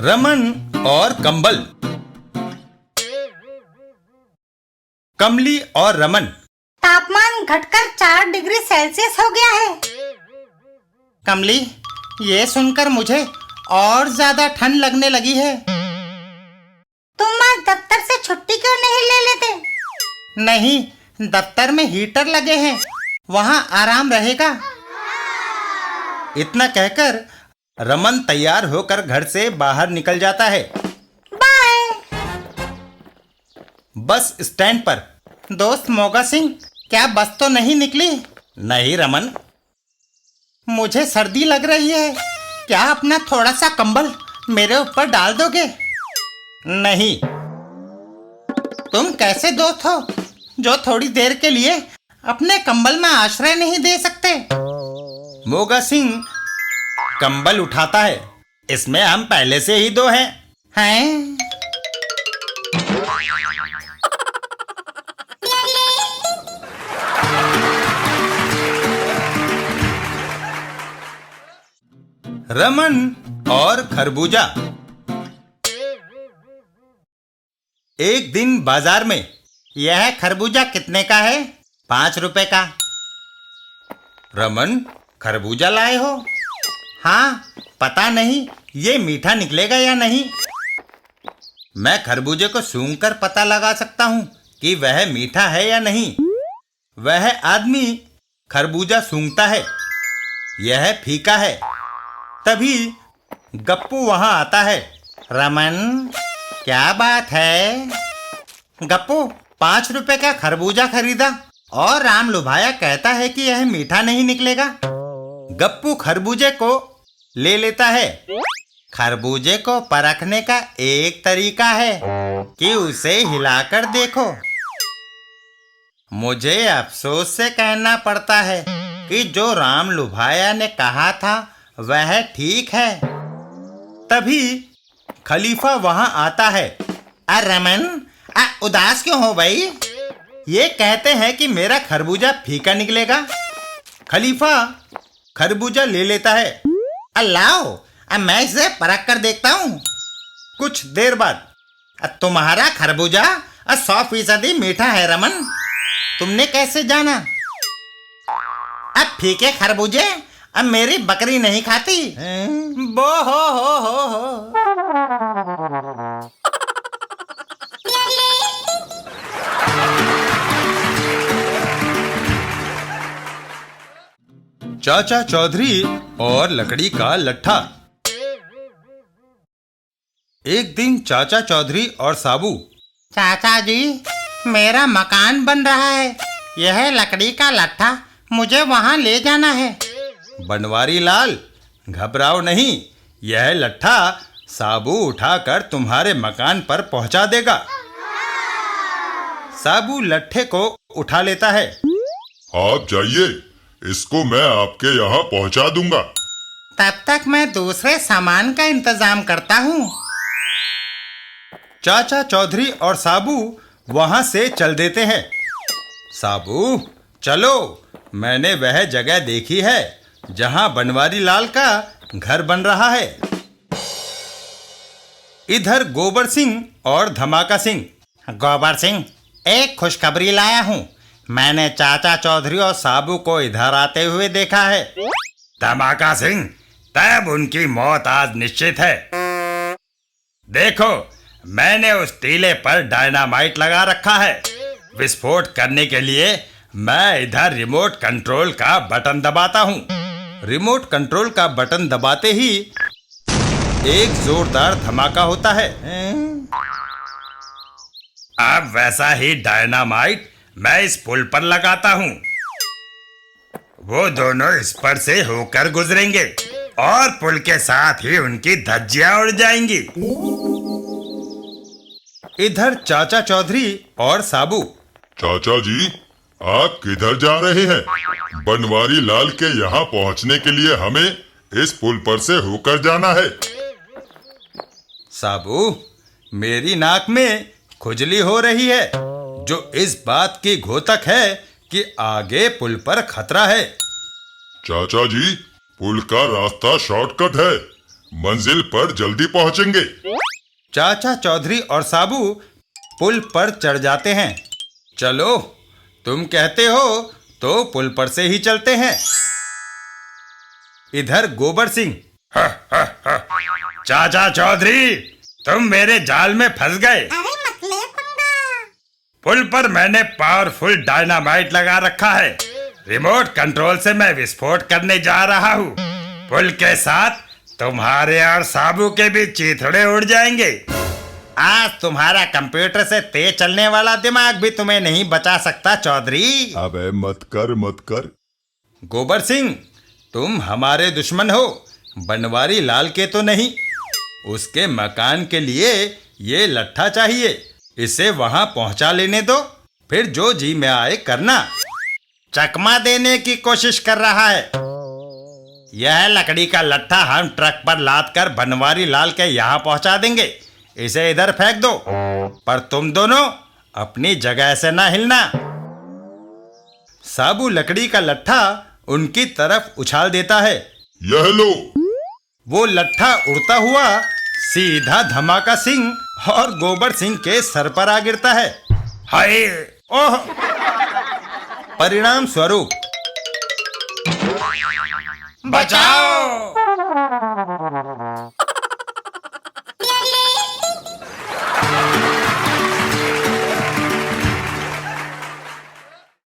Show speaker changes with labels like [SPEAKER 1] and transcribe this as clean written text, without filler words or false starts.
[SPEAKER 1] रमन और कंबल। कमली और रमन।
[SPEAKER 2] तापमान घटकर 4 डिग्री सेल्सियस हो गया है।
[SPEAKER 1] कमली, ये सुनकर मुझे और ज्यादा ठंड लगने लगी है।
[SPEAKER 2] तुम आज दफ्तर से छुट्टी क्यों नहीं ले लेते?
[SPEAKER 1] नहीं, दफ्तर में हीटर लगे हैं, वहां आराम रहेगा। इतना कहकर रमन तैयार होकर घर से बाहर निकल जाता है।
[SPEAKER 2] बाय।
[SPEAKER 1] बस स्टैंड पर। दोस्त मोगा सिंह, क्या बस तो नहीं निकली? नहीं रमन, मुझे सर्दी लग रही है। क्या अपना थोड़ा सा कंबल मेरे ऊपर डाल दोगे? नहीं। तुम कैसे दोस्त हो जो थोड़ी देर के लिए अपने कंबल में आश्रय नहीं दे सकते? मोगा सिंह कंबल उठाता है। इसमें हम पहले से ही 2 हैं। रमन और खरबूजा। एक दिन बाजार में, यह खरबूजा कितने का है? 5 रुपए का। रमन, खरबूजा लाए हो? हाँ, पता नहीं ये मीठा निकलेगा या नहीं। मैं खरबूजे को सूंघकर पता लगा सकता हूँ कि वह मीठा है या नहीं। वह आदमी खरबूजा सूंघता है, यह फीका है। तभी गप्पू वहां आता है। रमन, क्या बात है? गप्पू 5 रुपए का खरबूजा खरीदा और राम लुभाया कहता है कि यह मीठा नहीं निकलेगा। गप्पू खरबूजे को ले लेता है। खरबूजे को परखने का एक तरीका है कि उसे हिलाकर देखो। मुझे अफसोस से कहना पड़ता है कि जो राम लुभाया ने कहा था वह ठीक है। तभी खलीफा वहां आता है। रमन, उदास क्यों हो भाई? ये कहते हैं कि मेरा खरबूजा फीका निकलेगा। खलीफा खरबूजा ले लेता है। लाओ, मैं इसे परख कर देखता हूँ। कुछ देर बाद, तुम्हारा खरबूजा 100% मीठा है रमन। तुमने कैसे जाना? अब फीके खरबूजे अब मेरी बकरी नहीं खाती। बो हो। चाचा चौधरी और लकड़ी का लट्ठा। एक दिन चाचा चौधरी और साबू। चाचा जी, मेरा मकान बन रहा है, यह लकड़ी का लट्ठा मुझे वहां ले जाना है। बनवारी लाल, घबराओ नहीं, यह लट्ठा साबू उठाकर तुम्हारे मकान पर पहुंचा देगा। साबू लट्ठे को उठा लेता है।
[SPEAKER 3] आप जाइए, इसको मैं आपके यहाँ पहुँचा दूंगा।
[SPEAKER 1] तब तक मैं दूसरे सामान का इंतजाम करता हूँ। चाचा चौधरी और साबू वहां से चल देते हैं। साबू, चलो, मैंने वह जगह देखी है जहां बनवारी लाल का घर बन रहा है। इधर गोबर सिंह और धमाका सिंह। गोबर सिंह, एक खुशखबरी लाया हूं। मैंने चाचा चौधरी और साबू को इधर आते हुए देखा है। धमाका सिंह, तब उनकी मौत आज निश्चित है। देखो, मैंने उस टीले पर डायनामाइट लगा रखा है। विस्फोट करने के लिए मैं इधर रिमोट कंट्रोल का बटन दबाता हूँ। रिमोट कंट्रोल का बटन दबाते ही एक जोरदार धमाका होता है। अब वैसा ही डायनामाइट मैं इस पुल पर लगाता हूँ। वो दोनों इस पर से होकर गुजरेंगे और पुल के साथ ही उनकी धज्जियां उड़ जाएंगी। इधर चाचा चौधरी और साबू।
[SPEAKER 3] चाचा जी, आप किधर जा रहे हैं? बनवारी लाल के यहाँ पहुँचने के लिए हमें इस पुल पर से होकर जाना है।
[SPEAKER 1] साबू, मेरी नाक में खुजली हो रही है, जो इस बात की घोतक है कि आगे पुल पर खतरा है।
[SPEAKER 3] चाचा जी, पुल का रास्ता शॉर्टकट है, मंजिल पर जल्दी पहुंचेंगे।
[SPEAKER 1] चाचा चौधरी और साबू पुल पर चढ़ जाते हैं। चलो, तुम कहते हो तो पुल पर से ही चलते हैं। इधर गोबर सिंह, चाचा चौधरी, तुम मेरे जाल में फंस गए।
[SPEAKER 2] अरे मत ले पंगा।
[SPEAKER 1] पुल पर मैंने पावरफुल डायनामाइट लगा रखा है। रिमोट कंट्रोल से मैं विस्फोट करने जा रहा हूँ। पुल के साथ तुम्हारे और साबू के भी चीथड़े उड़ जाएंगे। आज तुम्हारा कंप्यूटर से तेज चलने वाला दिमाग भी तुम्हें नहीं बचा सकता चौधरी।
[SPEAKER 3] अबे मत कर।
[SPEAKER 1] गोबर सिंह, तुम हमारे दुश्मन हो, बनवारी लाल के तो नहीं। उसके मकान के लिए ये लट्ठा चाहिए। इसे वहां पहुंचा लेने दो, फिर जो जी में आए करना। चकमा देने की कोशिश कर रहा है। यह लकड़ी का लट्ठा हम ट्रक पर लाद कर बनवारी लाल के यहाँ पहुंचा देंगे। इसे इधर फेंक दो, पर तुम दोनों अपनी जगह से ना हिलना। साबू लकड़ी का लट्ठा उनकी तरफ उछाल देता है।
[SPEAKER 3] यह लो।
[SPEAKER 1] वो लट्ठा उड़ता हुआ सीधा धमाका सिंह और गोबर सिंह के सर पर आ गिरता है। हाय ओह! परिणाम स्वरूप बचाओ।